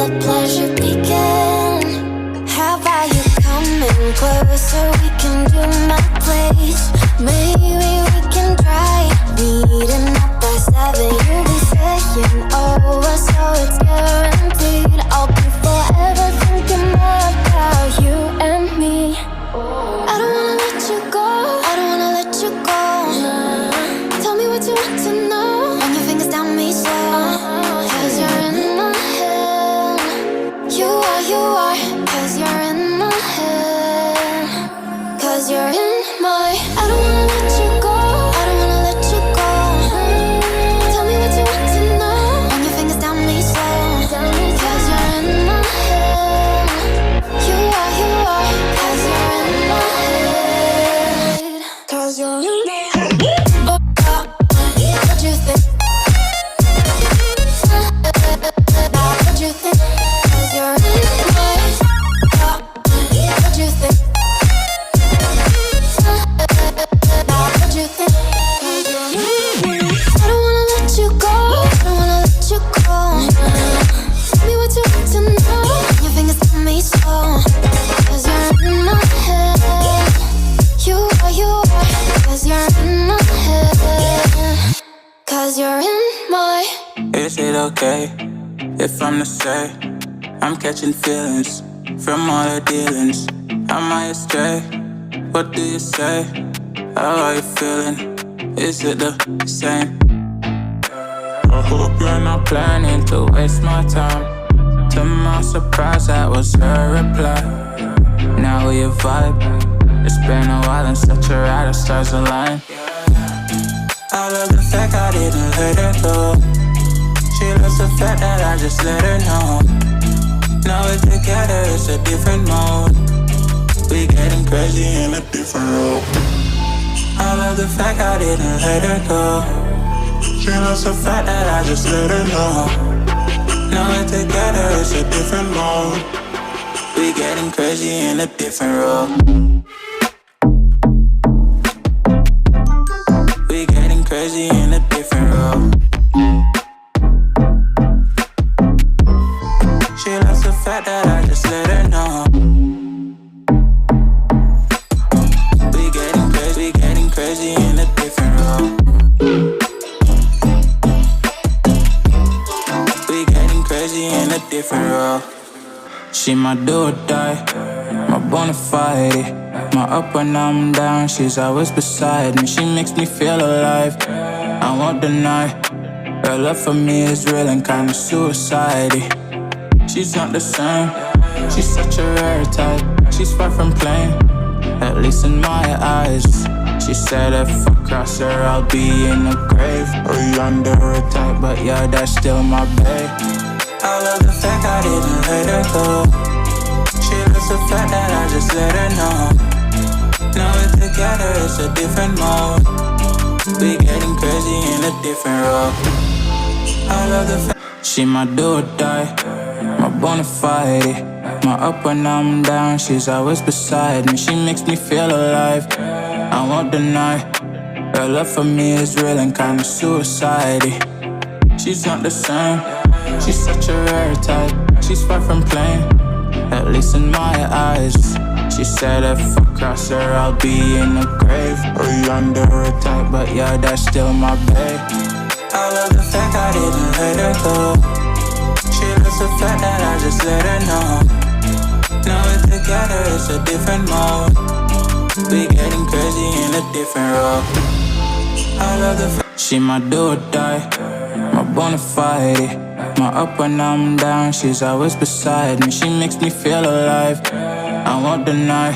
the pleasure begin. How about you coming closer? We can do my place. Maybe we can try meeting up by 7. You'll be saying over, so it's guaranteed. I'll be forever thinking about you and me. I don't wanna let you go. I don't wanna let you go. Tell me what you want to know. Run your fingers down me slow. Cause you're in my head. You are. Cause you're in my head. Cause you're in my. I don't wanna let you go. I don't wanna let you go. Tell me what you want to know. Run your fingers down me slow. Cause you're in my head. You are. Cause you're in my head. Cause you're in my head. What you think? What you think? Cause you're in my head. What you think? What you think? Cause you're in my head. I don't wanna let you go. I don't wanna let you go. Tell me what you want to know. Your fingers on me slow. Cause you're in my head. You are. Cause you're in my head. Cause you're in my. Is it okay if I'm to say I'm catching feelings from all the dealings? Am I astray? What do you say? How are you feeling? Is it the same? I hope you're not planning to waste my time. To my surprise, that was her reply. Now we vibe. It's been a while and such a ride, the stars align. I love the fact I didn't let her go. She loves the fact that I just let her know. Now we're together, it's a different mode. We getting crazy in a different role. I love the fact I didn't let her go. She loves the fact that I just let her know. Now we're together, it's a different mode. We getting crazy in a different role. We getting crazy in a different role. She loves the fact that I just let her know. We getting crazy in a different role. We getting crazy in a different role. She my do or die, my bona fide. My up when I'm down, she's always beside me. She makes me feel alive, I won't deny. Her love for me is real and kinda suicide-y. She's not the same, she's such a rare type. She's far from plain, at least in my eyes. She said if I cross her, I'll be in the grave or under her type, but yeah, that's still my babe. I love the fact I didn't let her go. She loves the fact that I just let her know. Now we're together, it's a different mode. We getting crazy in a different role. I love the fact she my do or die, my bona fide. My up when I'm down, she's always beside me. She makes me feel alive, I won't deny. Her love for me is real and kinda suicide-y. She's not the same, she's such a rare type. She's far from plain, at least in my eyes. She said if I cross her, I'll be in the grave or under her type, but yeah, that's still my babe. I love the fact I didn't let her go. She loves the fact that I just let her know. Now we're together, it's a different mode. We getting crazy in a different role. I love the fact she my do or die, my bona fide. My up when I'm down, she's always beside me. She makes me feel alive, I won't deny.